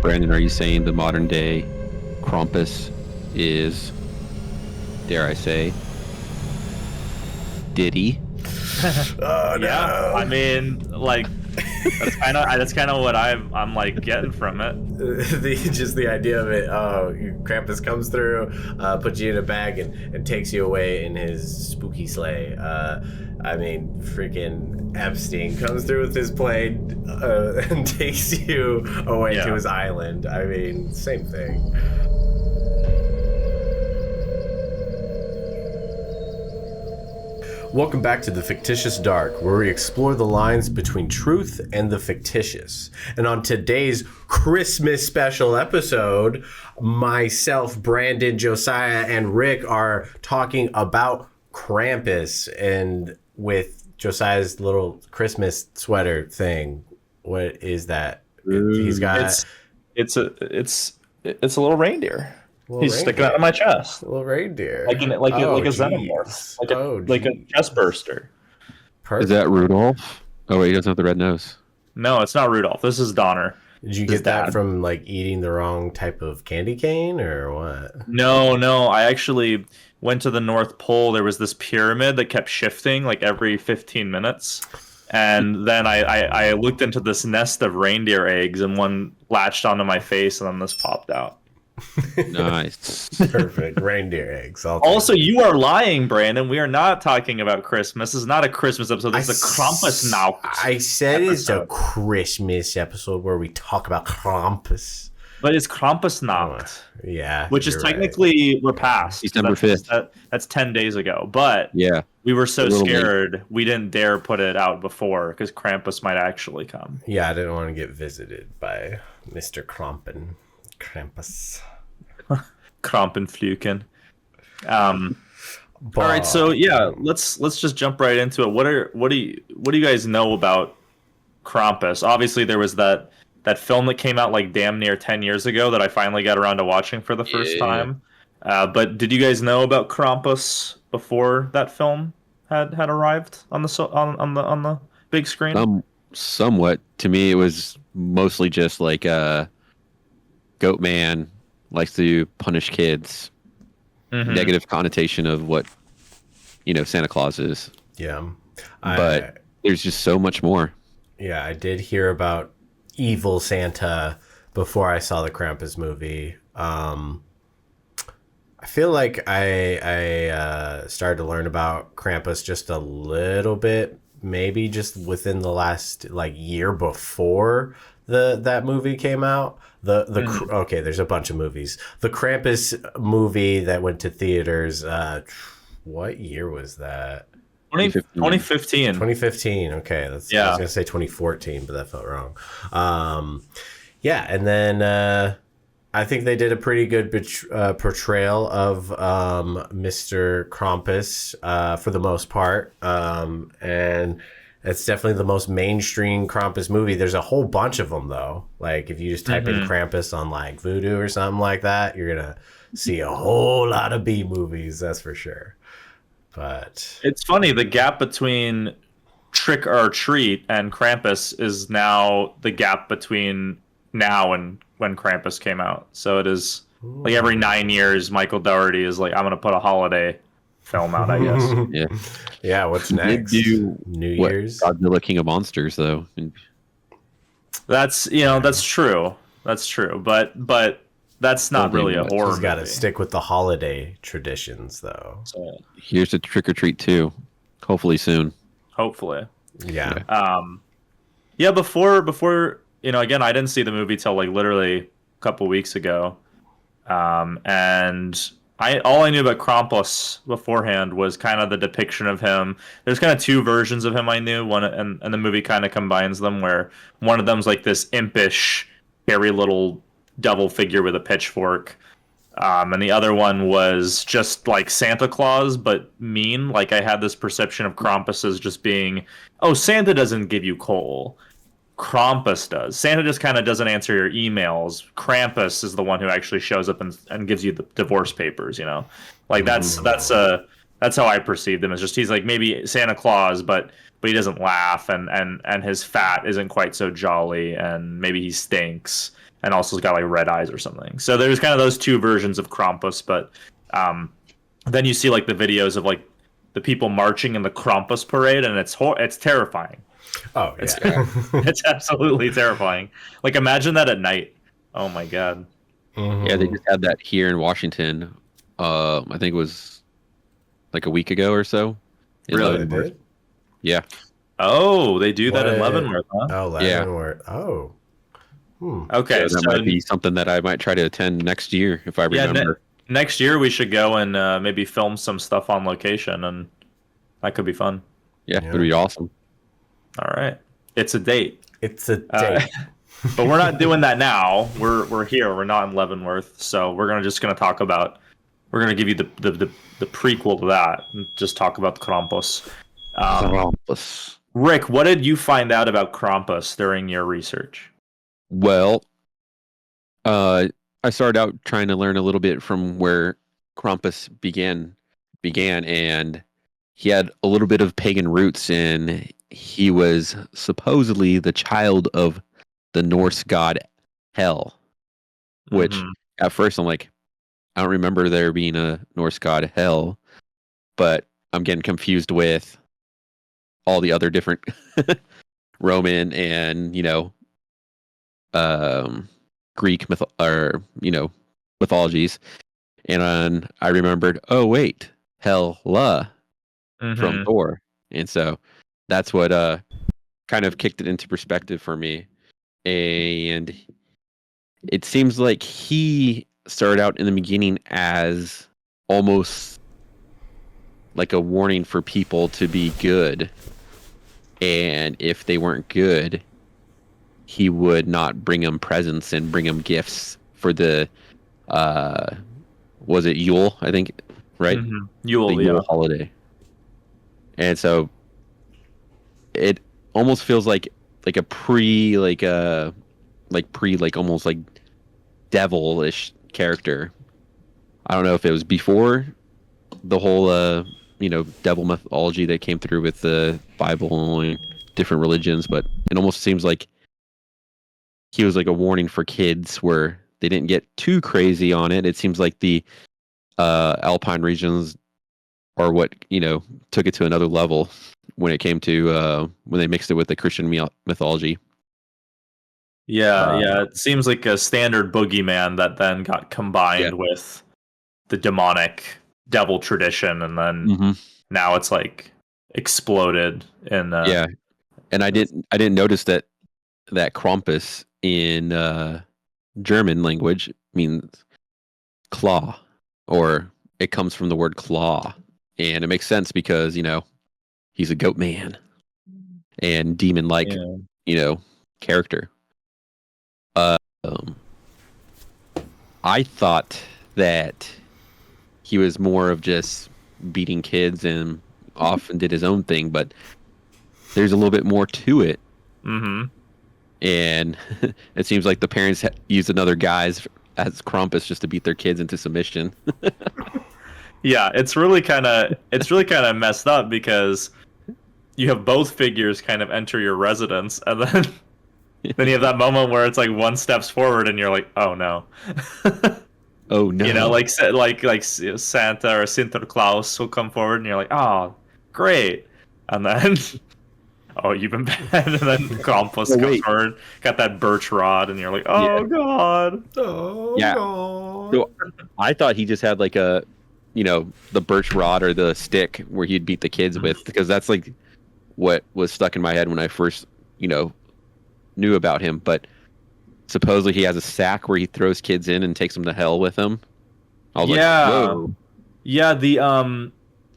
Brandon, are you saying the modern day Krampus is, dare I say, Diddy? Oh, no. Yeah, I mean, like, that's kind of what I'm like getting from it. Just the idea of it. Oh, Krampus comes through, puts you in a bag, and takes you away in his spooky sleigh. I mean, freaking Epstein comes through with his plane and takes you away to his island. I mean, same thing. Welcome back to The Fictitious Dark, where we explore the lines between truth and the fictitious. And on today's Christmas special episode, myself, Brandon, Josiah, and Rick are talking about Krampus, and with Josiah's little Christmas sweater thing. What is that? He's got it's a little reindeer. He's reindeer. sticking out of my chest. A little reindeer. Like a xenomorph. Like a chest burster. Perfect. Is that Rudolph? Oh wait, he doesn't have the red nose. No, it's not Rudolph. This is Donner. Did you get that from like eating the wrong type of candy cane or what? No. I actually went to the North Pole. There was this pyramid that kept shifting like every 15 minutes. And then I looked into this nest of reindeer eggs, and one latched onto my face, and then this popped out. Nice. Perfect. Reindeer eggs. Also, you are lying, Brandon. We are not talking about Christmas. This is not a Christmas episode. This is a Krampusnacht. I said it's a Christmas episode where we talk about Krampus. But it's Krampusnacht. Yeah. Which is technically, we're past. December 5th. That's 10 days ago. But yeah, we were so scared we didn't dare put it out before because Krampus might actually come. Yeah, I didn't want to get visited by Mr. Krampus. Krampenfluken. All right, so yeah, let's just jump right into it. What do you guys know about Krampus? Obviously, there was that film that came out like damn near 10 years ago that I finally got around to watching for the first time. But did you guys know about Krampus before that film had arrived on the big screen? Somewhat. To me, it was mostly just like Goat Man likes to punish kids. Mm-hmm. Negative connotation of what Santa Claus is. Yeah, but there's just so much more. Yeah, I did hear about evil Santa before I saw the Krampus movie. I feel like I started to learn about Krampus just a little bit, maybe just within the last year before that movie came out. Okay, there's a bunch of movies. The Krampus movie that went to theaters. What year was that? 2015. 2015. Okay, I was gonna say 2014, but that felt wrong. Yeah, and then I think they did a pretty good portrayal of Mr. Krampus for the most part, and it's definitely the most mainstream Krampus movie. There's a whole bunch of them though. Like if you just type in Krampus on like Voodoo or something like that, you're gonna see a whole lot of B movies. That's for sure. But it's funny, the gap between Trick or Treat and Krampus is now the gap between now and when Krampus came out. So it is like every 9 years, Michael Dougherty is like, I'm gonna put a holiday film out, I guess. Yeah. What's next? New Year's. Godzilla King of Monsters, though. That's true. That's true. But that's not really a horror. He's got to stick with the holiday traditions, though. So, here's a Trick or Treat 2. Hopefully soon. Hopefully. Yeah. Yeah. Before again, I didn't see the movie till like literally a couple weeks ago, and all I knew about Krampus beforehand was kind of the depiction of him. There's kind of two versions of him I knew. One, and the movie kind of combines them, where one of them's like this impish, hairy little devil figure with a pitchfork, and the other one was just like Santa Claus but mean. Like I had this perception of Krampus as just being, oh, Santa doesn't give you coal. Krampus does. Santa just kind of doesn't answer your emails. Krampus is the one who actually shows up and gives you the divorce papers, Like that's how I perceived him. It's just he's like maybe Santa Claus, but he doesn't laugh and his fat isn't quite so jolly and maybe he stinks. and also has got like red eyes or something. So there's kind of those two versions of Krampus, but then you see like the videos of like the people marching in the Krampus parade, and it's terrifying. Oh, yeah. It's absolutely terrifying. Like, imagine that at night. Oh my god. Mm-hmm. Yeah, they just had that here in Washington. I think it was like a week ago or so. Really? They did? Yeah. Oh, they do that in Leavenworth, huh? Oh, Leavenworth. Yeah. Oh. Okay, so that might be something that I might try to attend next year if I remember. Next year we should go and maybe film some stuff on location, and that could be fun. Yeah, it would be awesome. All right, it's a date. It's a date. But we're not doing that now. We're here. We're not in Leavenworth, so we're gonna talk about. We're gonna give you the prequel to that, and just talk about the Krampus. Krampus. Rick, what did you find out about Krampus during your research? Well, I started out trying to learn a little bit from where Krampus began, and he had a little bit of pagan roots, and he was supposedly the child of the Norse god Hel, which at first I'm like, I don't remember there being a Norse god Hel, but I'm getting confused with all the other different Roman and, Greek mythologies. And I remembered, oh wait, Hela from Thor. And so that's what kind of kicked it into perspective for me. And it seems like he started out in the beginning as almost like a warning for people to be good. And if they weren't good, he would not bring them presents and bring them gifts for the, was it Yule, I think, right? Yule, the Yule holiday. And so it almost feels like almost like devilish character. I don't know if it was before the whole devil mythology that came through with the Bible and different religions, but it almost seems like he was like a warning for kids where they didn't get too crazy on it. It seems like the Alpine regions are what took it to another level when it came to when they mixed it with the Christian mythology. Yeah, it seems like a standard boogeyman that then got combined with the demonic devil tradition, and then now it's like exploded in and I didn't notice that Krampus in German language means claw, or it comes from the word claw, and it makes sense because he's a goat man and demon like character. I thought that he was more of just beating kids and often did his own thing, but there's a little bit more to it. And it seems like the parents used another guise as Krampus just to beat their kids into submission. Yeah, it's really kind of messed up because you have both figures kind of enter your residence, and then you have that moment where it's like one steps forward, and you're like, oh no. Oh no! Like Santa or Sinterklaas will come forward, and you're like, oh, great, and then oh, you've been bad, and then Krampus comes forward, got that birch rod, and you're like, oh god, oh god. So I thought he just had like a, the birch rod or the stick where he'd beat the kids with, because that's like what was stuck in my head when I first, knew about him. But supposedly he has a sack where he throws kids in and takes them to hell with him. I was like, whoa. Yeah, the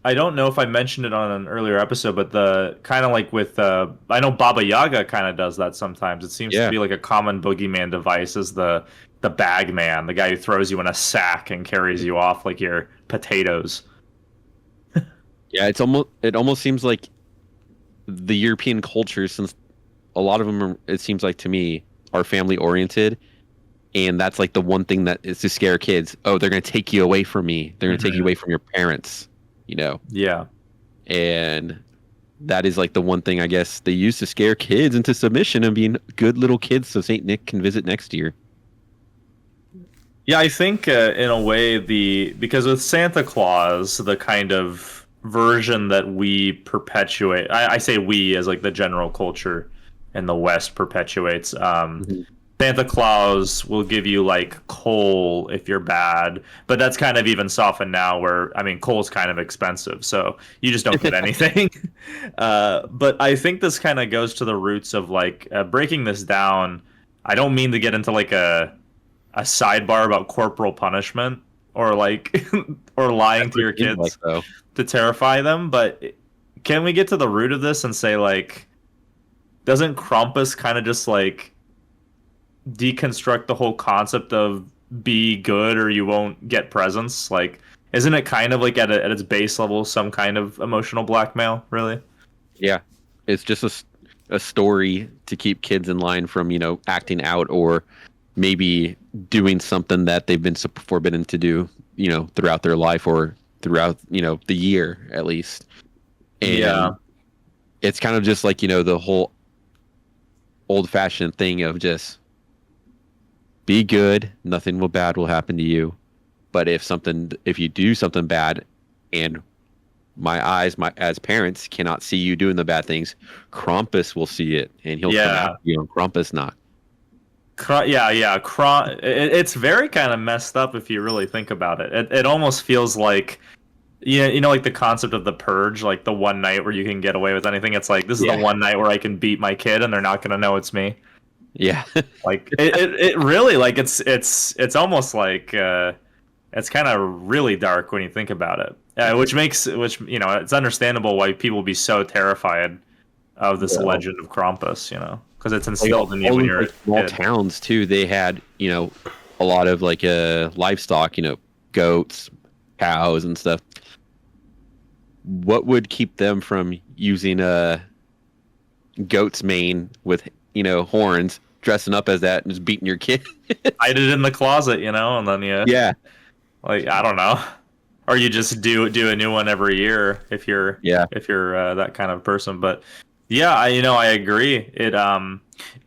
I don't know if I mentioned it on an earlier episode, but the kind of like with I know Baba Yaga kind of does that sometimes. It seems to be like a common boogeyman device is the bag man, the guy who throws you in a sack and carries you off like your potatoes. Yeah, it almost seems like the European culture, since a lot of them are, it seems like to me, are family oriented, and that's like the one thing that is to scare kids. Oh, they're going to take you away from me. They're going to take you away from your parents. Yeah. And that is like the one thing I guess they use to scare kids into submission and being good little kids so Saint Nick can visit next year. Yeah, I think in a way because with Santa Claus, the kind of version that we perpetuate, I say we as like the general culture in the West perpetuates. Santa Claus will give you like coal if you're bad, but that's kind of even softened now. Where I mean, coal's kind of expensive, so you just don't get anything. But I think this kind of goes to the roots of like breaking this down. I don't mean to get into like a sidebar about corporal punishment or like or lying to your kids to terrify them, but can we get to the root of this and say like, doesn't Krampus kind of just like deconstruct the whole concept of be good or you won't get presents? Like, isn't it kind of like at its base level some kind of emotional blackmail, really? Yeah, it's just a story to keep kids in line from, you know, acting out or maybe doing something that they've been forbidden to do, you know, throughout their life or throughout, you know, the year at least. And it's kind of just like, you know, the whole old-fashioned thing of just be good, nothing bad will happen to you. But if you do something bad and my eyes as parents cannot see you doing the bad things, Krampus will see it and he'll come after you on Krampusnacht. It's very kind of messed up if you really think about it. It almost feels like, you know, like the concept of the purge, like the one night where you can get away with anything. It's like, this is the one night where I can beat my kid and they're not going to know it's me. Yeah. Like it really, like it's almost like it's kind of really dark when you think about it. Which you know, it's understandable why people be so terrified of this legend of Krampus, you know, because it's instilled in you when you're small towns too. They had, you know, a lot of like livestock, you know, goats, cows, and stuff. What would keep them from using a goat's mane with, you know, horns, dressing up as that, and just beating your kid? Hide it in the closet, you know, and then like I don't know, or you just do a new one every year if you're that kind of person, but. Yeah, I agree.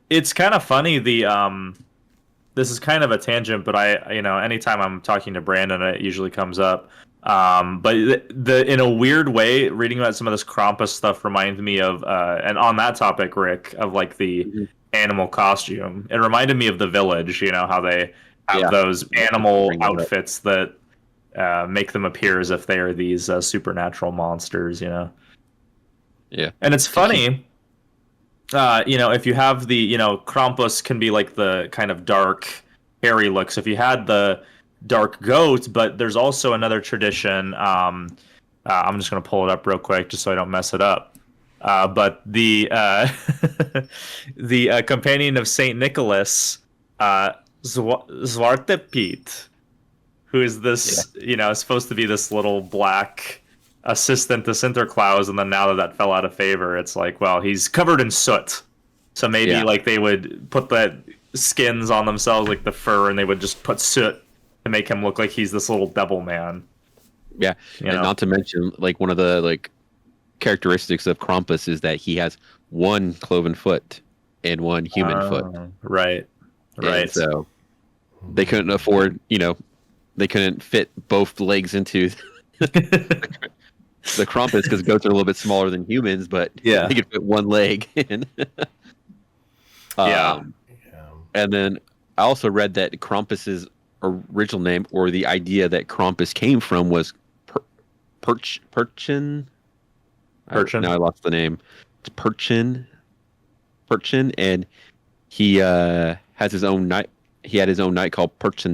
It's kind of funny. This is kind of a tangent, but anytime I'm talking to Brandon, it usually comes up. But in a weird way, reading about some of this Krampus stuff reminds me of, and on that topic, Rick, of like the animal costume. It reminded me of The Village. You know how they have those animal outfits that make them appear as if they are these supernatural monsters. You know. Yeah. And it's funny, if you have the, Krampus can be like the kind of dark, hairy look. So if you had the dark goat, but there's also another tradition. I'm just going to pull it up real quick just so I don't mess it up. But the the companion of Saint Nicholas, Zwarte Piet, who is this, supposed to be this little black assistant to Sinterklaas, and then now that fell out of favor, it's like, well, he's covered in soot, so maybe like they would put the skins on themselves, like the fur, and they would just put soot to make him look like he's this little devil man. Yeah, and not to mention, like, one of the like characteristics of Krampus is that he has one cloven foot and one human foot. Right. And so they couldn't afford, they couldn't fit both legs into the Krampus, because goats are a little bit smaller than humans, but they could fit one leg in. And then I also read that Krampus's original name, or the idea that Krampus came from, was Perchen. Now I lost the name. It's Perchen, and he has his own night. He had his own night called Birch.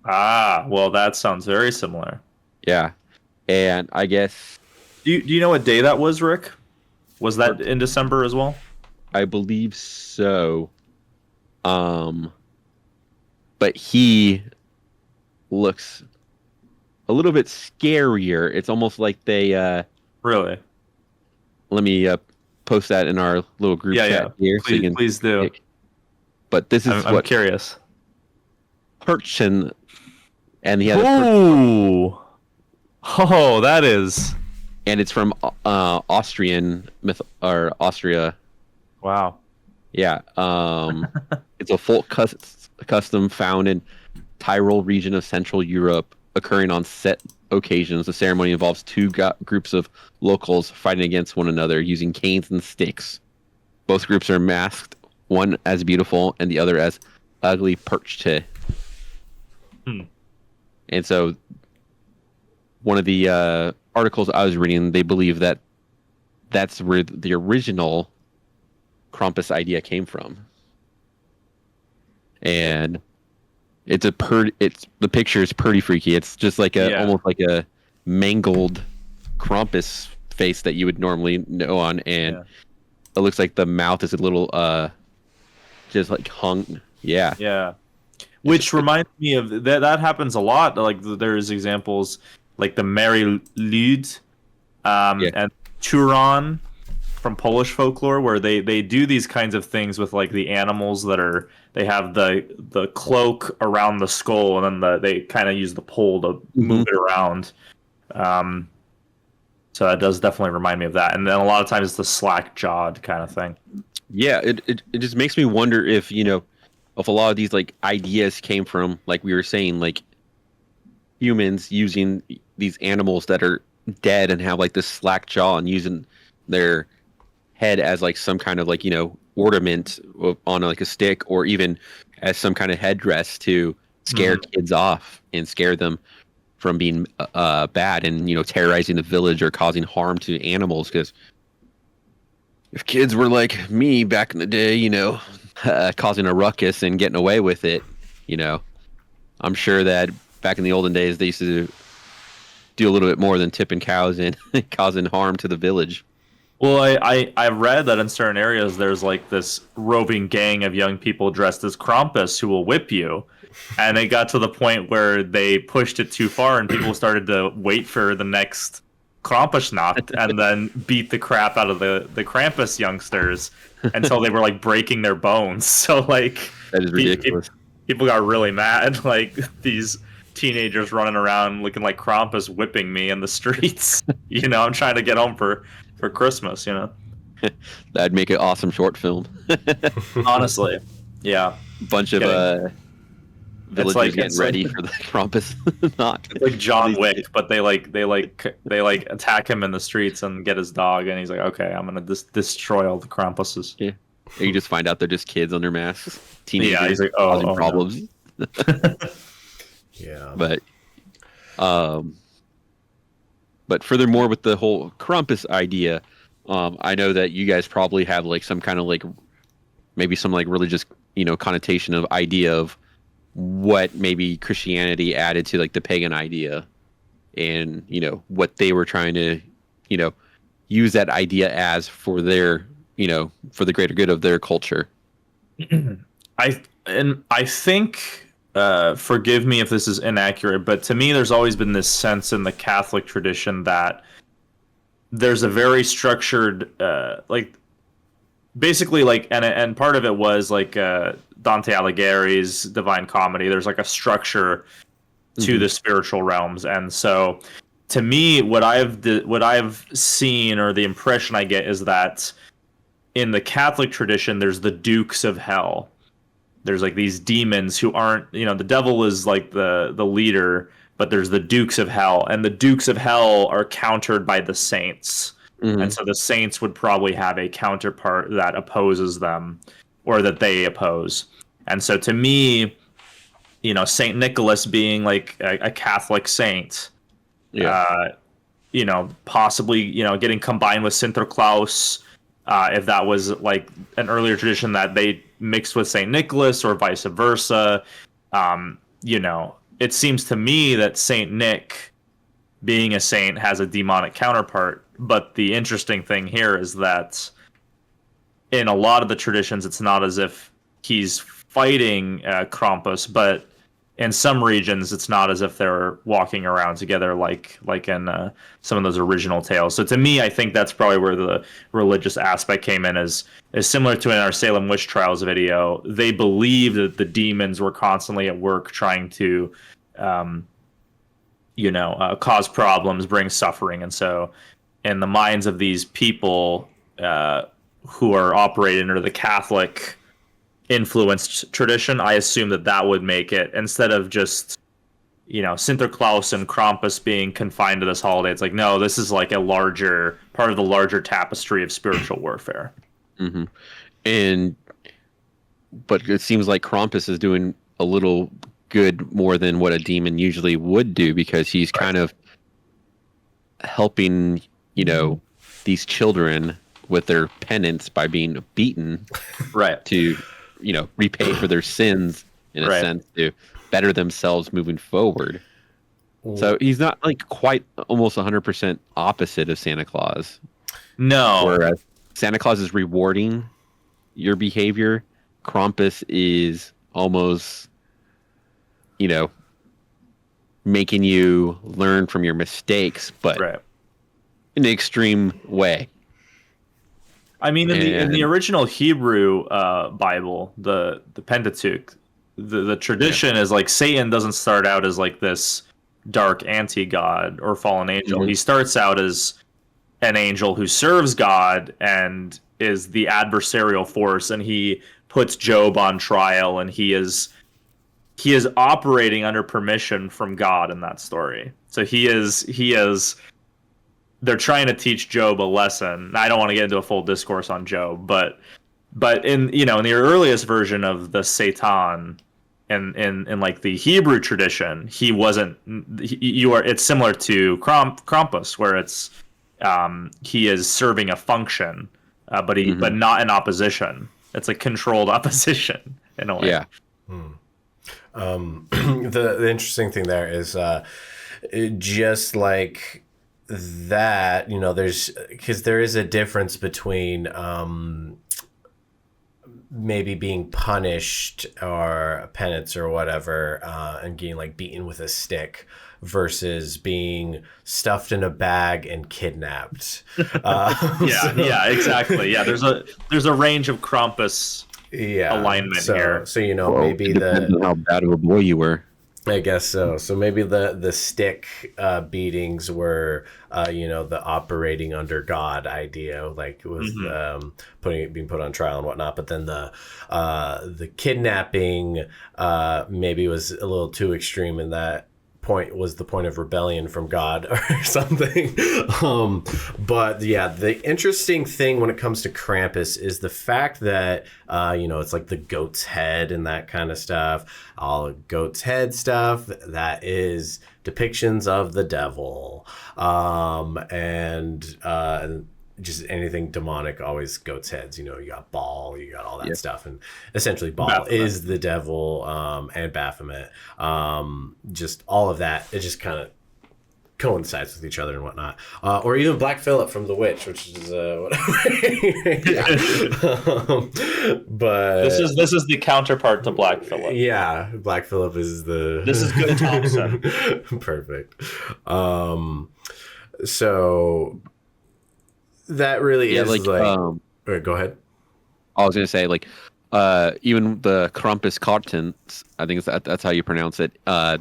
Well, that sounds very similar. Yeah. And I guess... Do you know what day that was, Rick? Was that in December as well? I believe so. But he looks a little bit scarier. It's almost like they... Really? Let me post that in our little group chat here. Please do. Pick. But this is I'm curious. Perchen, and he has Ooh! Oh, that is... And it's from Austrian myth, or Austria. Wow. Yeah. It's a folk custom found in Tyrol region of Central Europe, occurring on set occasions. The ceremony involves two groups of locals fighting against one another using canes and sticks. Both groups are masked, one as beautiful and the other as ugly birch. And so one of the articles I was reading, they believe that that's where the original Krampus idea came from. And the picture is pretty freaky. It's just like almost like a mangled Krampus face that you would normally know on, and it looks like the mouth is a little just like hung. Yeah. Which reminds me of that happens a lot. Like there's examples like the Mary Lud and Turon from Polish folklore, where they do these kinds of things with like the animals that they have the cloak around the skull, and then they kind of use the pole to move it around. So that does definitely remind me of that. And then a lot of times it's the slack jawed kind of thing. Yeah, it just makes me wonder if, if a lot of these like ideas came from, like we were saying, like humans using these animals that are dead and have like this slack jaw and using their head as like some kind of like, ornament on like a stick, or even as some kind of headdress to scare kids off and scare them from being bad and, terrorizing the village or causing harm to animals. Because if kids were like me back in the day, causing a ruckus and getting away with it, I'm sure that back in the olden days they used to do a little bit more than tipping cows and causing harm to the village. Well, I read that in certain areas there's like this roving gang of young people dressed as Krampus who will whip you. And it got to the point where they pushed it too far and people started to wait for the next Krampusnacht and then beat the crap out of the Krampus youngsters until they were like breaking their bones. So like that is ridiculous. People got really mad, like these teenagers running around looking like Krampus whipping me in the streets. I'm trying to get home for Christmas, That'd make an awesome short film. Honestly. Yeah. Bunch of villagers getting ready for the Krampusnacht. It's like John Wick, but they attack him in the streets and get his dog, and he's like, okay, I'm gonna destroy all the Krampuses. Yeah. And you just find out they're just kids under masks. Teenagers. Yeah, he's like, causing problems. No. Yeah. But furthermore, with the whole Krampus idea, I know that you guys probably have like some kind of like maybe some like religious, connotation of idea of what maybe Christianity added to like the pagan idea, and what they were trying to, use that idea as for their, for the greater good of their culture. I think. Forgive me if this is inaccurate, but to me, there's always been this sense in the Catholic tradition that there's a very structured, basically and part of it was like Dante Alighieri's Divine Comedy. There's like a structure to the spiritual realms, and so to me, what I've seen, or the impression I get, is that in the Catholic tradition, there's the dukes of hell. There's like these demons who aren't, the devil is like the leader, but there's the dukes of hell, and the dukes of hell are countered by the saints. And so the saints would probably have a counterpart that opposes them, or that they oppose. And so to me, Saint Nicholas being like a Catholic saint, possibly, getting combined with Sinterklaas, if that was like an earlier tradition that they mixed with Saint Nicholas, or vice versa. It seems to me that Saint Nick, being a saint, has a demonic counterpart. But the interesting thing here is that in a lot of the traditions, it's not as if he's fighting Krampus, but in some regions, it's not as if they're walking around together like in some of those original tales. So to me, I think that's probably where the religious aspect came in, is similar to in our Salem Witch Trials video. They believed that the demons were constantly at work trying to, cause problems, bring suffering. And so in the minds of these people who are operating under the Catholic influenced tradition, I assume that would make it, instead of just, Sinterklaas and Krampus being confined to this holiday, it's like, no, this is like a larger part of the larger tapestry of spiritual warfare. Mm-hmm. But it seems like Krampus is doing a little good more than what a demon usually would do, because he's kind of helping, these children with their penance by being beaten, right? To, repay for their sins in a sense, to better themselves moving forward. So he's not like quite almost 100% opposite of Santa Claus. No. Whereas Santa Claus is rewarding your behavior, Krampus is almost, making you learn from your mistakes, but in an extreme way. I mean, in the original Hebrew Bible, the Pentateuch, the tradition is like Satan doesn't start out as like this dark anti-god or fallen angel. Mm-hmm. He starts out as an angel who serves God and is the adversarial force, and he puts Job on trial, and he is operating under permission from God in that story. So he is they're trying to teach Job a lesson. I don't want to get into a full discourse on Job, but in in the earliest version of the Satan, in like the Hebrew tradition, he wasn't. It's similar to Krampus, where it's he is serving a function, but not in opposition. It's a controlled opposition in a way. Yeah. The interesting thing there is just like that, because there is a difference between maybe being punished or penance or whatever, and getting like beaten with a stick, versus being stuffed in a bag and kidnapped. Yeah, exactly. Yeah, there's a range of Krampus alignment here. So maybe depends on how bad of a boy you were. I guess so. So maybe the stick beatings were, the operating under God idea, like with being put on trial and whatnot. But then the kidnapping maybe was a little too extreme, in that point was the point of rebellion from God or something. But yeah, the interesting thing when it comes to Krampus is the fact that it's like the goat's head and that kind of stuff. All goat's head stuff, that is depictions of the devil, and just anything demonic, always goat's heads. You got Baal, you got all that stuff, and essentially Baal Baphomet is the devil, and Baphomet. Just all of that, it just kind of coincides with each other and whatnot. Or even Black Phillip from The Witch, which is but this is the counterpart to Black Phillip. Yeah, Black Phillip is this is good Thompson. Perfect. So that really is like go ahead. I was gonna say, like, even the Krampus cartons, I think that's how you pronounce it.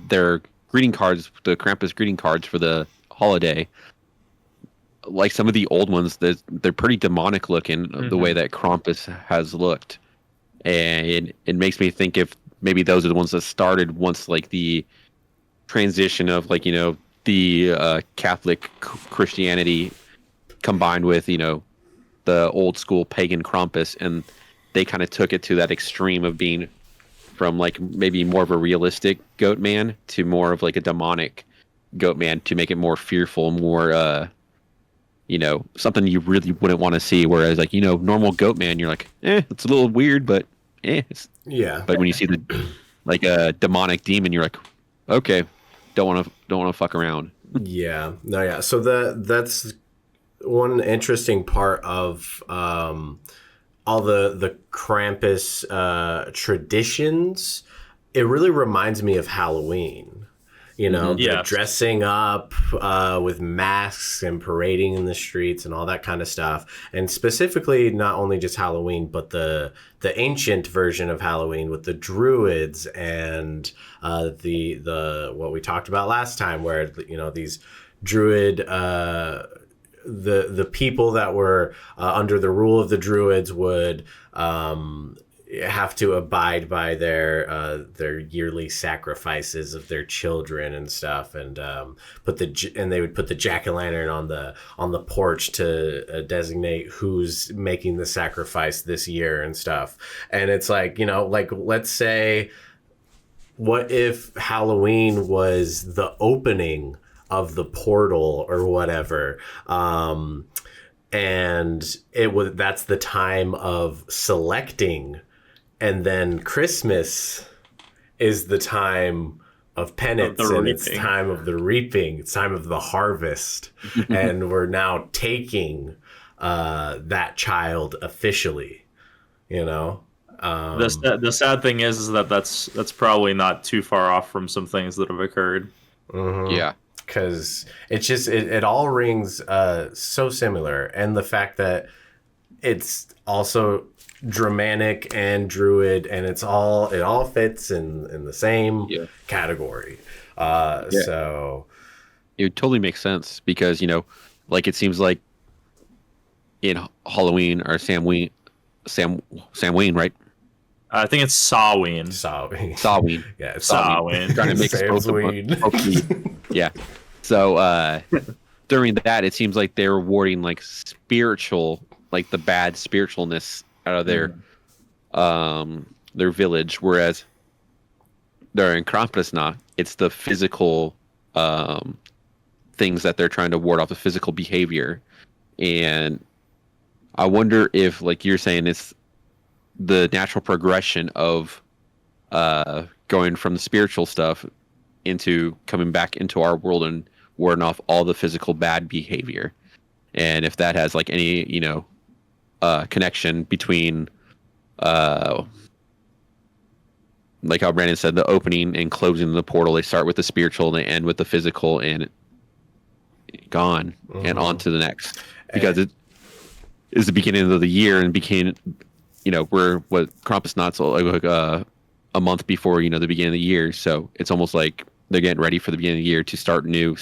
Their greeting cards, the Krampus greeting cards for the holiday, like some of the old ones, they're pretty demonic looking, the way that Krampus has looked, and it makes me think if maybe those are the ones that started once like the transition of like the Catholic Christianity combined with the old school pagan Krampus, and they kind of took it to that extreme of being from like maybe more of a realistic goat man to more of like a demonic goat man, to make it more fearful, more something you really wouldn't want to see. Whereas like normal goat man, you're like, it's a little weird, but But when you see the like a demonic demon, you're like, okay, don't want to fuck around. So that's one interesting part of all the Krampus traditions. It really reminds me of Halloween. The dressing up with masks and parading in the streets and all that kind of stuff. And specifically, not only just Halloween, but the ancient version of Halloween with the Druids and the what we talked about last time, where these Druid the people that were under the rule of the Druids would have to abide by their yearly sacrifices of their children and stuff, and they would put the jack-o'-lantern on the porch to designate who's making the sacrifice this year and stuff. And it's like, like, let's say, what if Halloween was the opening of the portal or whatever, and that's the time of selecting. And then Christmas is the time of penance, and it's time of the reaping. It's time of the harvest. And we're now taking that child officially, The sad thing is that that's probably not too far off from some things that have occurred. Mm-hmm. Yeah. Because it all rings so similar. And the fact that it's also Germanic and Druid, and it all fits in the same category. So it totally makes sense because like it seems like in Halloween or Samhain, right? I think it's Samhain. Samhain. Yeah, Samhain. Trying to make it yeah. So during that, it seems like they're rewarding like spiritual, like the bad spiritualness out of their village, whereas during Krampusnacht, it's the physical things that they're trying to ward off, the physical behavior. And I wonder if, like you're saying, it's the natural progression of going from the spiritual stuff into coming back into our world and warding off all the physical bad behavior, and if that has like any connection between like how Brandon said, the opening and closing the portal. They start with the spiritual and they end with the physical, and gone and on to the next, because it is the beginning of the year and became we're what Krampusnacht's like a month before the beginning of the year, so it's almost like they're getting ready for the beginning of the year to start new,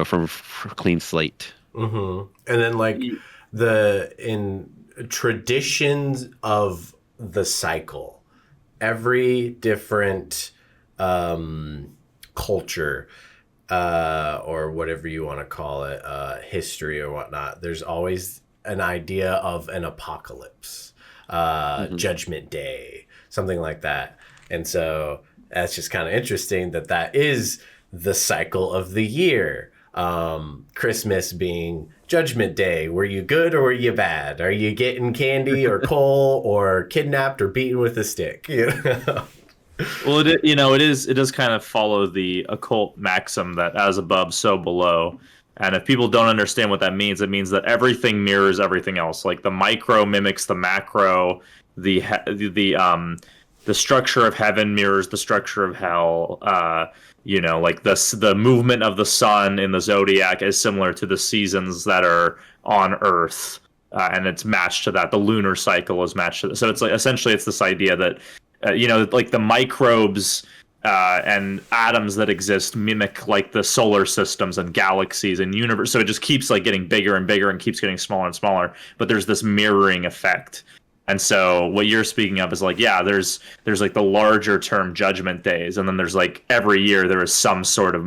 from a clean slate. And then like in traditions of the cycle, every different culture or whatever you want to call it, history or whatnot, there's always an idea of an apocalypse, Judgment Day, something like that. And so that's just kind of interesting that is the cycle of the year. Christmas being Judgment Day. Were you good or were you bad? Are you getting candy or coal or kidnapped or beaten with a stick? Well, it does kind of follow the occult maxim that as above, so below. And if people don't understand what that means, it means that everything mirrors everything else. Like the micro mimics the macro. The structure of heaven mirrors the structure of hell. Like the movement of the sun in the zodiac is similar to the seasons that are on Earth, and it's matched to that. The lunar cycle is matched to that. So it's like essentially it's this idea that like the microbes and atoms that exist mimic like the solar systems and galaxies and universe. So it just keeps like getting bigger and bigger and keeps getting smaller and smaller. But there's this mirroring effect. And so what you're speaking of is like, there's like the larger term Judgment Days, and then there's like every year there is some sort of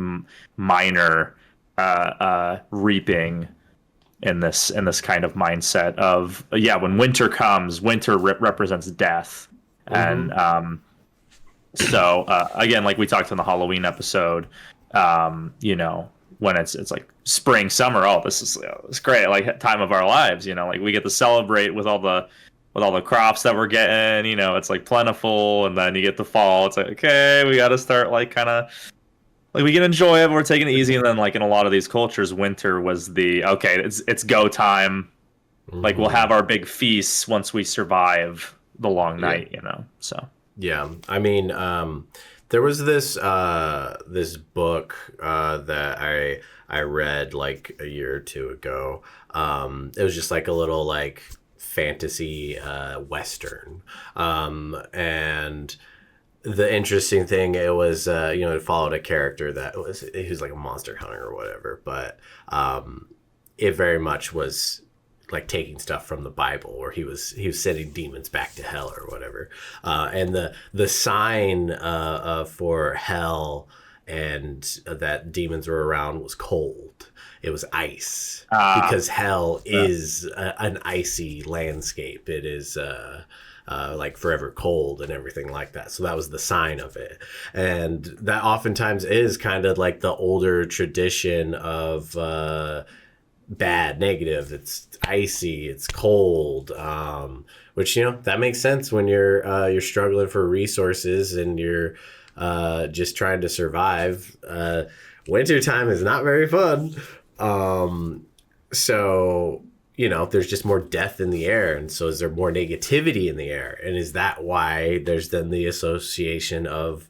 minor reaping in this kind of mindset of when winter comes, winter represents death, and so again, like we talked in the Halloween episode, when it's like spring, summer, this is it's great, like time of our lives, like we get to celebrate with all the crops that we're getting, it's like plentiful, and then you get the fall, it's like, okay, we got to start like kind of like we can enjoy it, but we're taking it easy. And then like in a lot of these cultures, winter was it's go time. Like we'll have our big feasts once we survive the long night, so. Yeah. I mean, there was this book that I read like a year or two ago. It was just like a little like fantasy western, and the interesting thing, it was it followed a character he was like a monster hunter or whatever, but it very much was like taking stuff from the Bible, or he was sending demons back to hell or whatever. And the sign for hell and that demons were around was cold. It was ice, because hell is an icy landscape. It is like forever cold and everything like that. So that was the sign of it. And that oftentimes is kind of like the older tradition of bad, negative. It's icy, it's cold, which, you know, that makes sense when you're struggling for resources and you're just trying to survive. Wintertime is not very fun. So, you know, there's just more death in the air. And so is there more negativity in the air? And is that why there's then the association of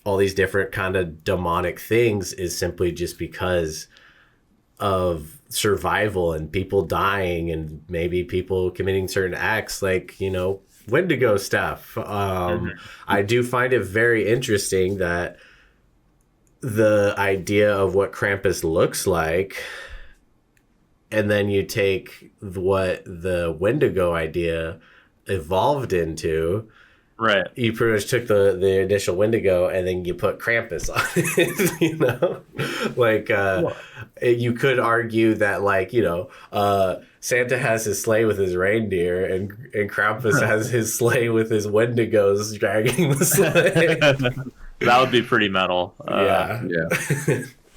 all these different kind of demonic things, is simply just because of survival and people dying and maybe people committing certain acts, like, you know, Wendigo stuff. I do find it very interesting that the idea of what Krampus looks like, and then you take what the Wendigo idea evolved into. Right. You pretty much took the initial Wendigo and then you put Krampus on it, you know? Like, you could argue that, like, you know, Santa has his sleigh with his reindeer, and Krampus has his sleigh with his Wendigos dragging the sleigh. That would be pretty metal. Yeah.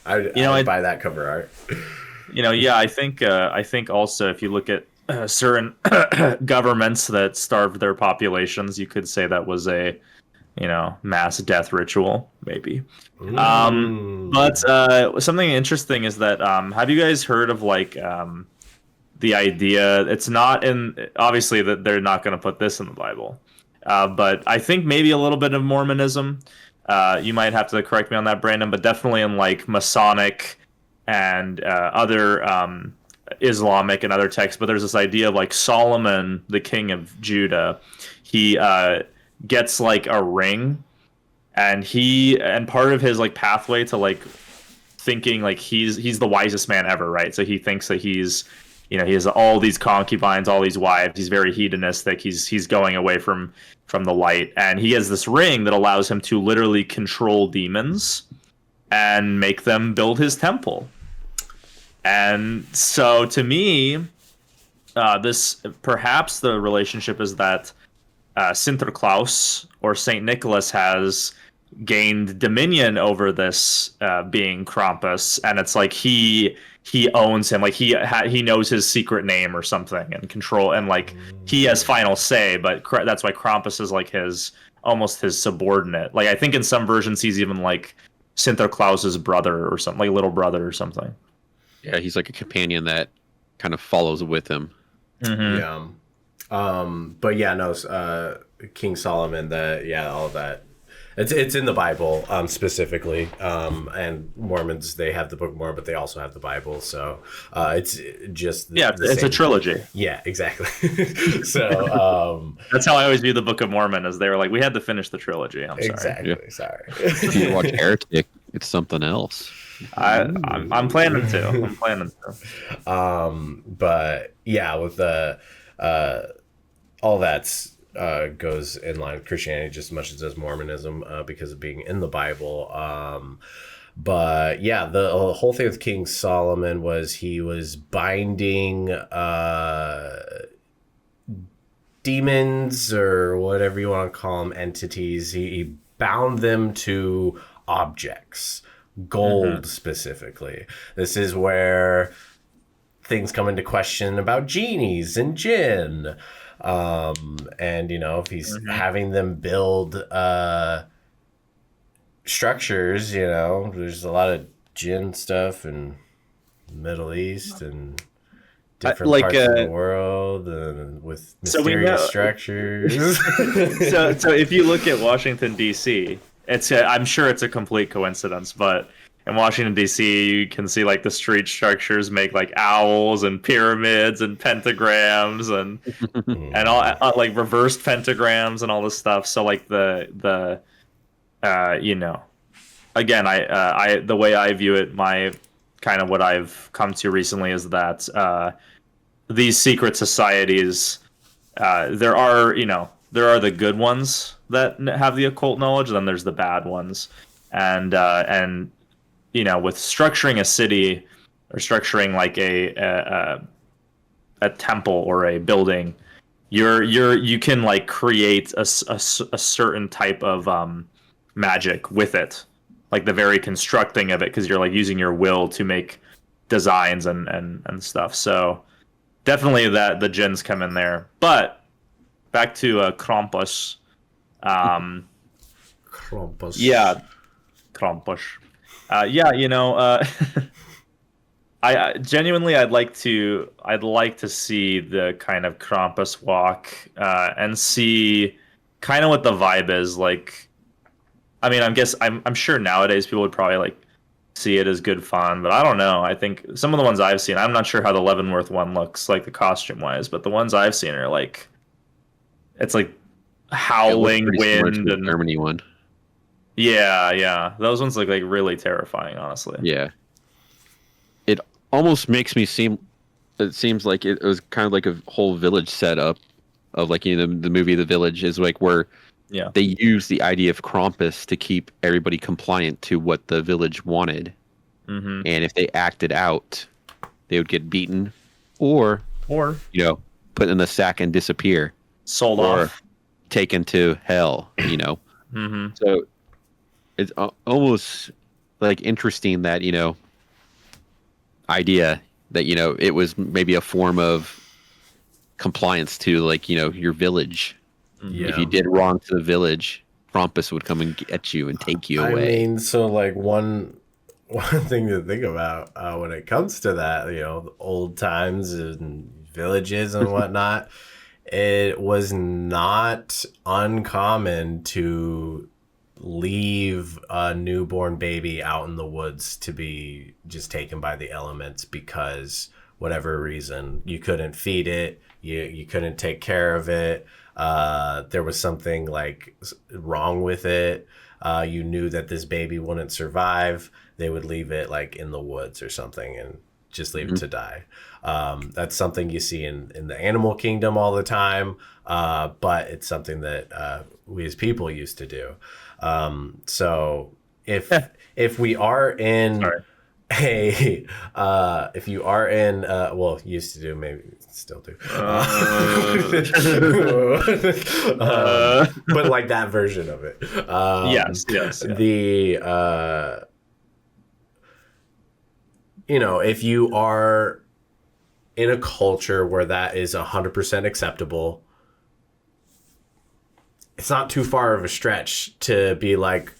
I'd buy that cover art. You know, yeah, I think also if you look at certain governments that starved their populations, you could say that was a, you know, mass death ritual, maybe. But something interesting is that have you guys heard of, like, the idea? It's not in, obviously that they're not going to put this in the Bible, but I think maybe a little bit of Mormonism. You might have to correct me on that, Brandon, but definitely in, like, Masonic and other Islamic and other texts. But there's this idea of, like, Solomon, the king of Judah, he gets, like, a ring, and part of his, like, pathway to, like, thinking like he's the wisest man ever, right? So he thinks that he's, you know, he has all these concubines, all these wives. He's very hedonistic. He's going away from the light, and he has this ring that allows him to literally control demons and make them build his temple. And so, to me, this perhaps the relationship is that Sinterklaas, or Saint Nicholas, has gained dominion over this being Krampus, and it's like he owns him, like he knows his secret name or something, and control, and like he has final say. But that's why Krampus is like almost his subordinate. Like I think in some versions he's even like Sinterklaas's brother or something, like little brother or something. Yeah, he's like a companion that kind of follows with him. Mm-hmm. Yeah. But yeah, no, King Solomon, all of that. It's in the Bible, specifically. And Mormons, they have the Book of Mormon, but they also have the Bible. So it's just it's a trilogy. Yeah, exactly. So that's how I always view the Book of Mormon, as they were like, we had to finish the trilogy. I'm sorry. Exactly. Sorry. If you watch Heretic, it's something else. I'm planning to. But yeah, with the all that's goes in line with Christianity just as much as does Mormonism, because of being in the Bible. But yeah, the whole thing with King Solomon was he was binding demons, or whatever you want to call them, entities. He bound them to objects, gold specifically. This is where things come into question about genies and jinn. And you know, if he's having them build structures, you know, there's a lot of jinn stuff in the Middle East and different parts of the world, and with mysterious structures. so if you look at Washington D.C., I'm sure it's a complete coincidence, but in Washington D.C., you can see like the street structures make like owls and pyramids and pentagrams and and all like reversed pentagrams and all this stuff. So like the you know, again, I the way I view it, my kind of what I've come to recently is that these secret societies, there are the good ones that have the occult knowledge, and then there's the bad ones, and with structuring a city or structuring like a temple or a building, you can like create a certain type of magic with it, like the very constructing of it, because you're like using your will to make designs and stuff. So definitely that the djinns come in there. But back to Krampus. Krampus. Yeah, Krampus. I genuinely I'd like to see the kind of Krampus walk and see kind of what the vibe is like. I mean, I'm sure nowadays people would probably like see it as good fun, but I don't know. I think some of the ones I've seen, I'm not sure how the Leavenworth one looks like the costume wise, but the ones I've seen are like, it's like howling wind and Germany one. Yeah, those ones look like really terrifying, honestly. Yeah, it almost makes me seem. It seems like it was kind of like a whole village setup of like the movie The Village is like where. Yeah, they use the idea of Krampus to keep everybody compliant to what the village wanted, and if they acted out, they would get beaten, or put in the sack and disappear, sold off, taken to hell. So it's almost like interesting that idea that it was maybe a form of compliance to like your village. Yeah. If you did wrong to the village, Krampus would come and get you and take you away. I mean, so like one thing to think about when it comes to that, the old times and villages and whatnot, it was not uncommon to leave a newborn baby out in the woods to be just taken by the elements because whatever reason you couldn't feed it, you couldn't take care of it. There was something like wrong with it. You knew that this baby wouldn't survive. They would leave it like in the woods or something and just leave it to die. That's something you see in the animal kingdom all the time. But it's something that we as people used to do. So if we are in if you are in used to do, maybe still do, but like that version of it, yes. The if you are in a culture where that is 100% acceptable, it's not too far of a stretch to be like,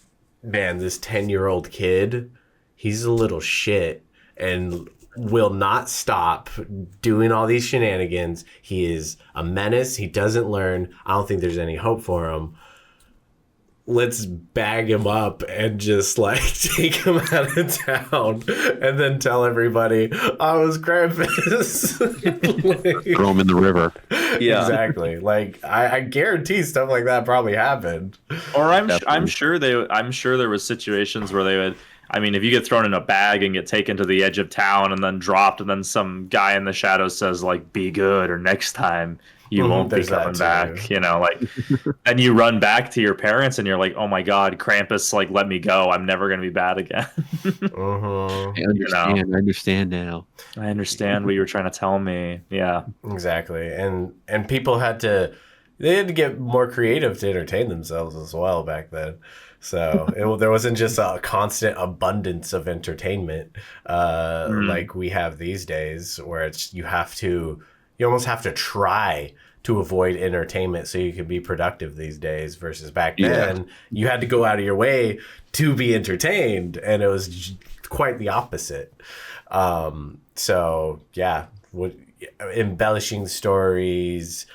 man, this 10-year-old kid, he's a little shit and will not stop doing all these shenanigans. He is a menace. He doesn't learn. I don't think there's any hope for him. Let's bag him up and just like take him out of town and then tell everybody I was Krampus. Throw him in the river. Yeah, exactly. Like I guarantee stuff like that probably happened. Or I'm sure there was situations where they would. I mean, if you get thrown in a bag and get taken to the edge of town and then dropped, and then some guy in the shadows says like, "Be good," or "Next time you won't be coming back," and you run back to your parents and you're like, "Oh my God, Krampus, like, let me go. I'm never gonna be bad again." I understand now. I understand what you were trying to tell me. Yeah, exactly. And people had to get more creative to entertain themselves as well back then. So there wasn't just a constant abundance of entertainment like we have these days, where it's you almost have to try to avoid entertainment so you can be productive these days, versus back then you had to go out of your way to be entertained, and it was quite the opposite. Embellishing stories,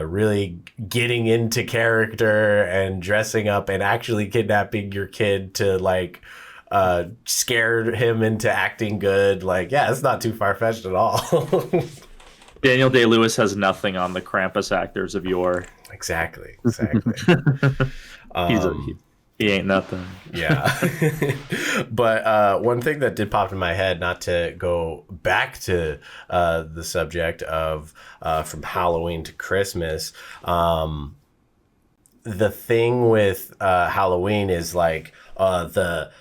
really getting into character and dressing up and actually kidnapping your kid to like scare him into acting good. Like, yeah, it's not too far-fetched at all. Daniel Day-Lewis has nothing on the Krampus actors of yore. Exactly. He ain't nothing. Yeah. But one thing that did pop in my head, not to go back to the subject of from Halloween to Christmas, the thing with Halloween is like the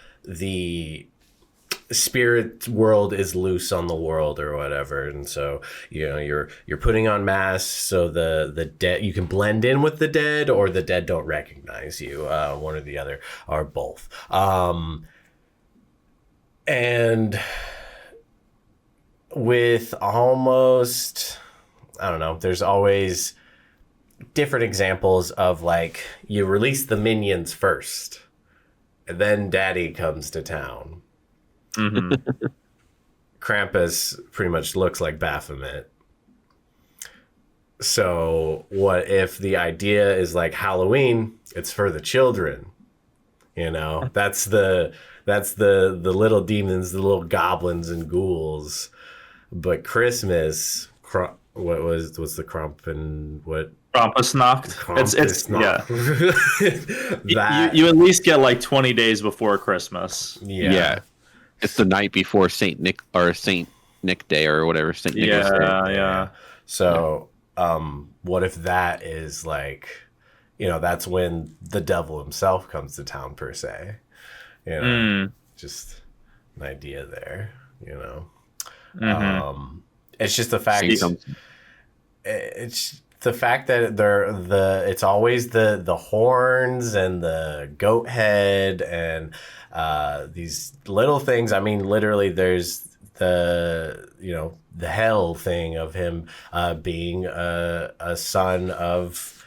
spirit world is loose on the world or whatever, and so you're putting on masks so the dead, you can blend in with the dead, or the dead don't recognize you, one or the other, or both. And with almost, I don't know, there's always different examples of like, you release the minions first and then daddy comes to town. Mm-hmm. Krampus pretty much looks like Baphomet. So what if the idea is like Halloween, it's for the children, that's the little demons, the little goblins and ghouls. But Christmas, what's the Krampusnacht. It's yeah. you at least get like 20 days before Christmas. Yeah. It's the night before Saint Nick or Saint Nick Day or whatever. Saint Nicholas Day. Yeah. So, what if that is like, that's when the devil himself comes to town per se, just an idea there, Mm-hmm. It's just the fact. It's the fact that it's always the horns and the goat head and these little things. I mean, literally, there's the hell thing of him being a son of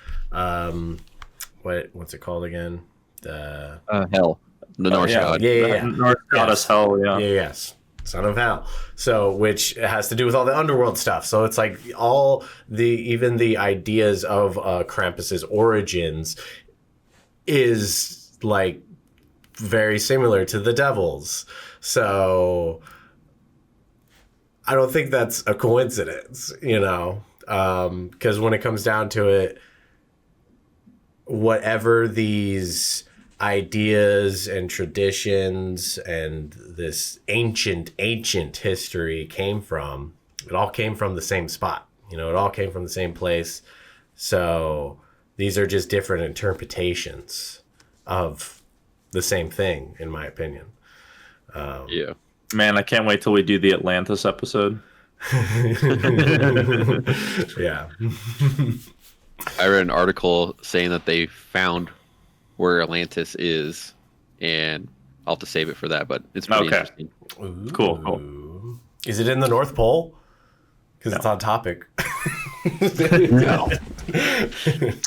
what's it called again? The hell, the Norse god. Yeah. Norse goddess hell. Yeah. Yes. Son of hell. So, which has to do with all the underworld stuff. So it's like even the ideas of Krampus's origins is like very similar to the devil's. So I don't think that's a coincidence, because when it comes down to it, whatever these ideas and traditions and this ancient history came from, it all came from the same spot. It all came from the same place. So these are just different interpretations of the same thing, in my opinion. Yeah. Man, I can't wait till we do the Atlantis episode. Yeah. I read an article saying that they found where Atlantis is, and I'll have to save it for that, but it's pretty interesting. Ooh. Cool. Is it in the North Pole? Because it's on topic. No.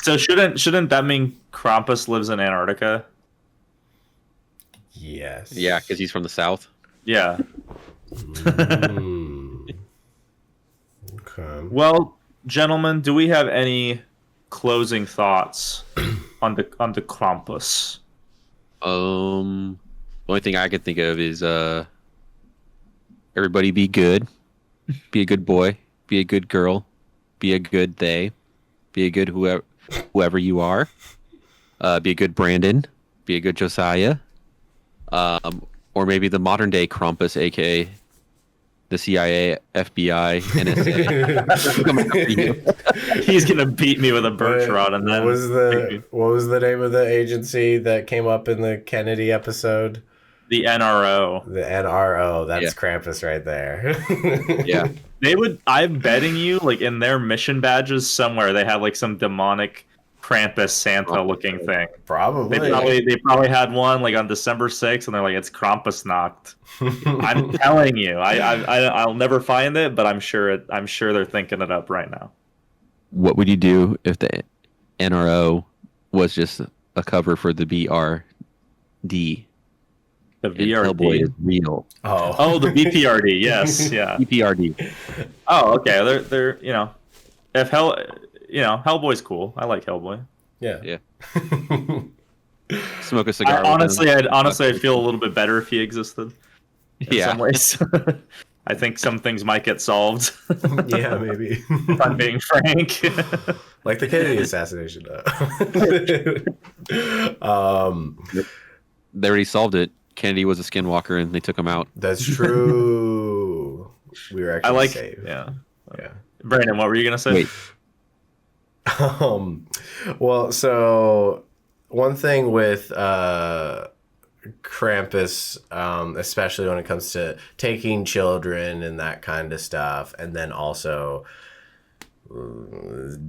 So shouldn't that mean Krampus lives in Antarctica? Yes. Yeah, because he's from the south. Yeah. Okay. Well, gentlemen, do we have any closing thoughts on the Krampus? The only thing I could think of is everybody be good, be a good boy, be a good girl, be a good they, be a good whoever you are, be a good Brandon, be a good Josiah, or maybe the modern day Krampus, aka the CIA, FBI, NSA. He's gonna beat me with a birch rod, and then what was the name of the agency that came up in the Kennedy episode? The NRO. The NRO. That's Krampus right there. Yeah. I'm betting you, like in their mission badges somewhere, they have like some demonic Krampus Santa looking thing. Probably. They probably had one like on December 6th, and they're like, it's Krampusnacht. I'm telling you, I'll never find it, but I'm sure they're thinking it up right now. What would you do if the NRO was just a cover for the BRD? The VRD. Hellboy is real. Oh, the BPRD. Yes, yeah. BPRD. Oh, okay. They're if Hellboy's cool. I like Hellboy. Yeah. Smoke a cigar. I'd feel a little bit better if he existed. In some ways. I think some things might get solved. Yeah, maybe. If I'm being frank. Like the Kennedy assassination. They already solved it. Kennedy was a skinwalker, and they took him out. That's true. We were actually safe. Yeah. Yeah. Brandon, what were you gonna say? Wait. Well, so one thing with Krampus, especially when it comes to taking children and that kind of stuff, and then also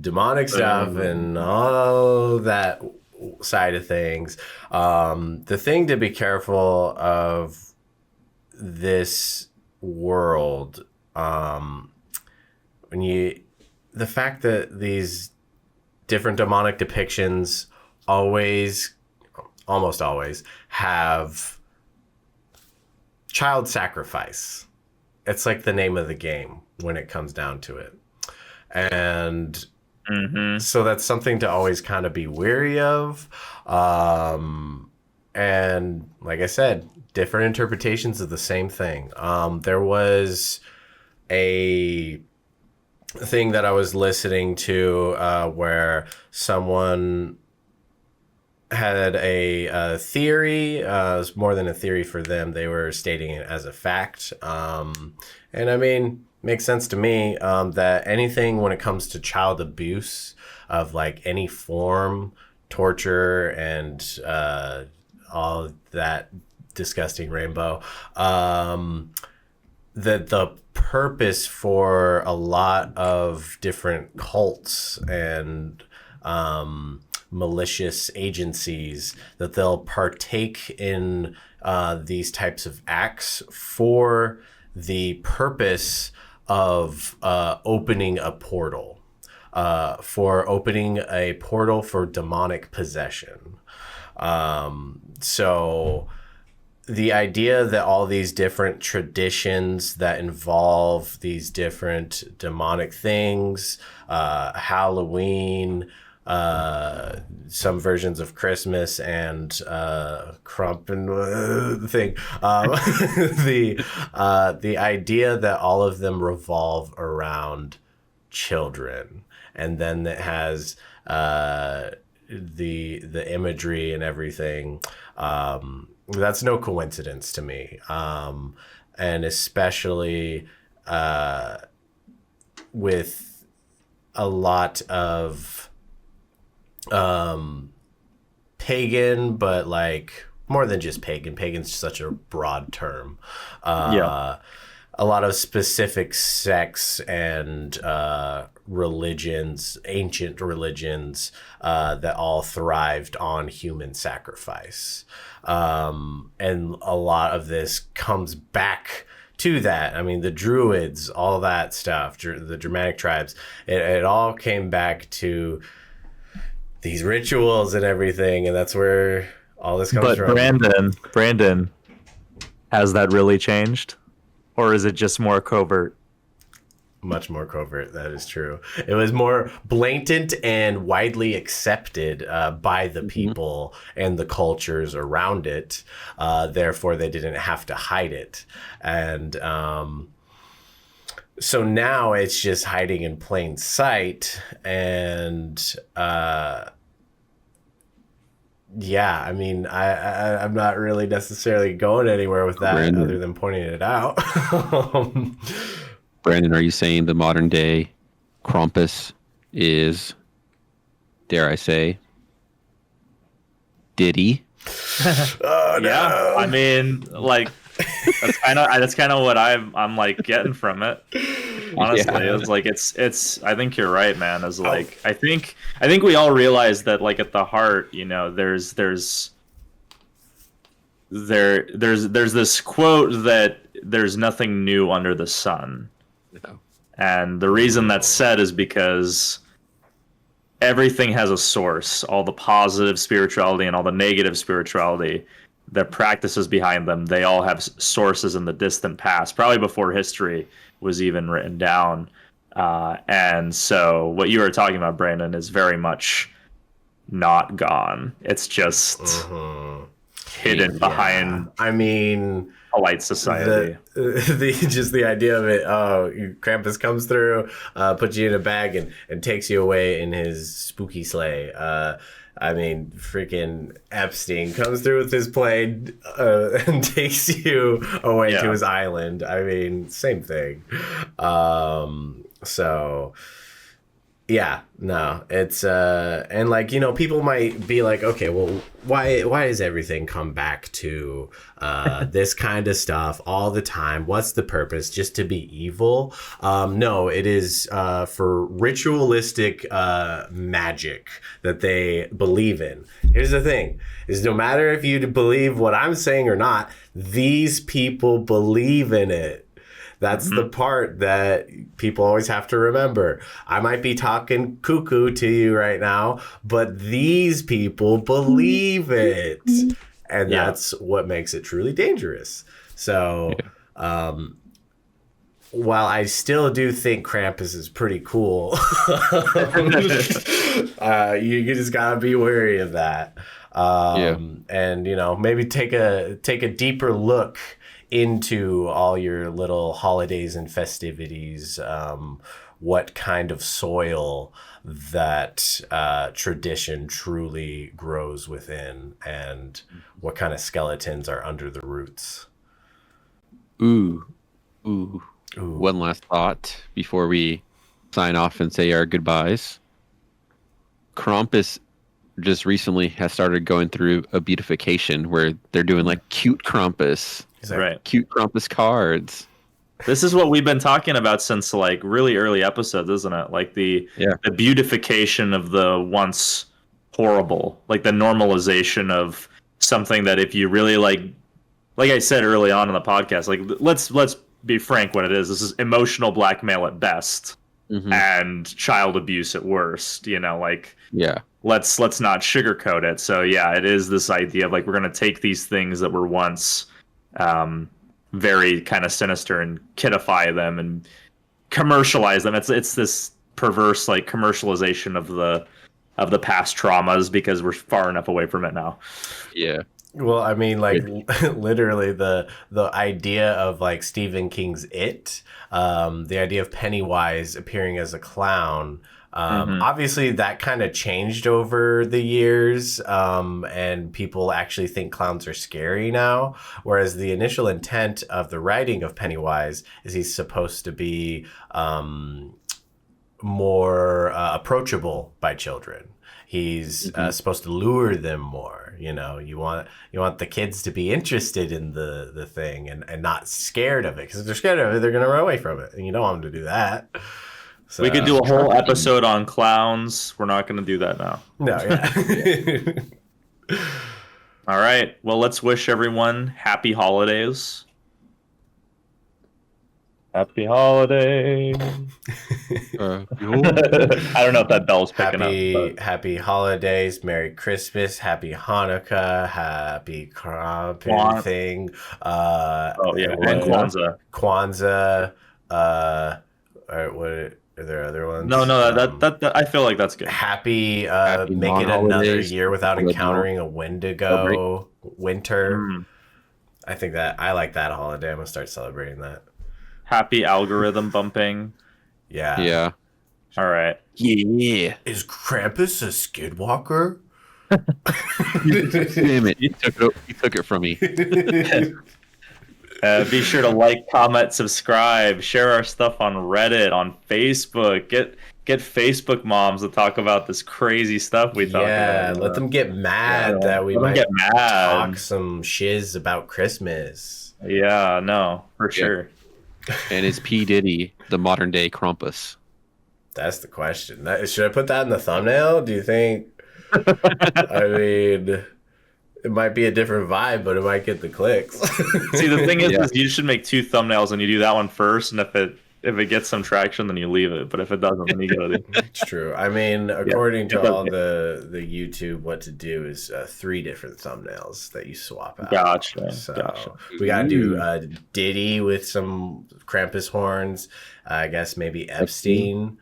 demonic stuff and all that side of things. The thing to be careful of this world, the fact that these different demonic depictions almost always have child sacrifice. It's like the name of the game when it comes down to it. And so that's something to always kind of be wary of. And like I said, different interpretations of the same thing. There was a thing that I was listening to where someone had a theory. It was more than a theory for them. They were stating it as a fact. And I mean, makes sense to me that anything when it comes to child abuse of like any form, torture, and all that disgusting rainbow, that the purpose for a lot of different cults and malicious agencies, that they'll partake in these types of acts for the purpose of opening a portal, for demonic possession. So the idea that all these different traditions that involve these different demonic things, Halloween, some versions of Christmas, and Krampus thing, the idea that all of them revolve around children, and then it has the imagery and everything. That's no coincidence to me, and especially with a lot of pagan, but like more than just pagan. Pagan's such a broad term. A lot of specific sects and religions, ancient religions, that all thrived on human sacrifice. And a lot of this comes back to that. I mean, the Druids, all that stuff, the Germanic tribes, it all came back to these rituals and everything, and that's where all this comes from. But Brandon, has that really changed? Or is it just more covert? Much more covert, that is true. It was more blatant and widely accepted by the people and the cultures around it. Therefore, they didn't have to hide it. And so now it's just hiding in plain sight. And yeah, I mean, I'm not really necessarily going anywhere with that other than pointing it out. Brandon, are you saying the modern day Krampus is, dare I say, Diddy? Oh, no. Yeah, I mean, like that's kind of what I'm like getting from it. Honestly, it's like it's. I think you're right, man. Is like I think we all realize that like at the heart, you know, there's this quote that there's nothing new under the sun. No. And the reason that's said is because everything has a source. All the positive spirituality and all the negative spirituality, the practices behind them, they all have sources in the distant past, probably before history was even written down. And so what you were talking about, Brandon, is very much not gone. It's just hidden hidden behind. I mean, polite society. Just the idea of it. Oh, Krampus comes through, puts you in a bag, and takes you away in his spooky sleigh. I mean, freaking Epstein comes through with his plane and takes you away to his island. I mean, same thing. So. Yeah, no, it's and like, you know, people might be like, okay, well, why does everything come back to this kind of stuff all the time? What's the purpose? Just to be evil? No, it is for ritualistic magic that they believe in. Here's the thing: is no matter if you believe what I'm saying or not, these people believe in it. That's the part that people always have to remember. I might be talking cuckoo to you right now, but these people believe it. And that's what makes it truly dangerous. So, while I still do think Krampus is pretty cool, you just gotta be wary of that. And, you know, maybe take a deeper look into all your little holidays and festivities, what kind of soil that tradition truly grows within, and what kind of skeletons are under the roots. Ooh. One last thought before we sign off and say our goodbyes. Krampus just recently has started going through a beautification where they're doing like cute Krampus. Right. Cute Krampus cards. This is what we've been talking about since like really early episodes, isn't it? Like the beautification of the once horrible, like the normalization of something that if you really like I said early on in the podcast, like let's be frank what it is. This is emotional blackmail at best and child abuse at worst, you know, like let's not sugarcoat it. So yeah, it is this idea of like we're gonna take these things that were once very kind of sinister and kidify them and commercialize them. It's this perverse like commercialization of the past traumas because we're far enough away from it now. Yeah. Well, I mean, like literally the idea of like Stephen King's It, the idea of Pennywise appearing as a clown. Obviously, that kind of changed over the years, and people actually think clowns are scary now. Whereas the initial intent of the writing of Pennywise is he's supposed to be more approachable by children. He's supposed to lure them more. You know, you want the kids to be interested in the thing and not scared of it, because if they're scared of it, they're going to run away from it, and you don't want them to do that. So, we could do a whole episode on clowns. We're not going to do that now. No, yeah. All right. Well, let's wish everyone happy holidays. Happy holidays. I don't know if that bell's picking up. But... Happy holidays, Merry Christmas, Happy Hanukkah, Happy Krampus thing. And Kwanzaa. What? Are there other ones? No, that I feel like that's good. Happy make it another year without encountering a Wendigo winter. I think that I like that holiday. I'm gonna start celebrating that. Happy algorithm bumping. Yeah. All right. Yeah. Is Krampus a skidwalker? Damn it! You took it from me. Be sure to like, comment, subscribe, share our stuff on Reddit, on Facebook. Get Facebook moms to talk about this crazy stuff we talk about. Yeah, let them get mad that we might talk some shiz about Christmas. Yeah, no, for sure. And is P. Diddy the modern day Krampus? That's the question. Should I put that in the thumbnail? Do you think? I mean... It might be a different vibe, but it might get the clicks. See, the thing is you should make 2 thumbnails, and you do that one first, and if it gets some traction, then you leave it. But if it doesn't, then you go to the... It's true. I mean, according to all the YouTube, what to do is 3 different thumbnails that you swap out. Gotcha. We gotta do Diddy with some Krampus horns. I guess maybe Epstein.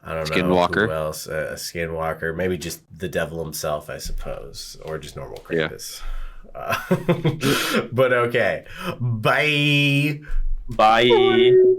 I don't know Skinwalker. who else. A Skinwalker, maybe just the devil himself, I suppose, or just normal Krampus. Yeah. But okay, bye. Bye.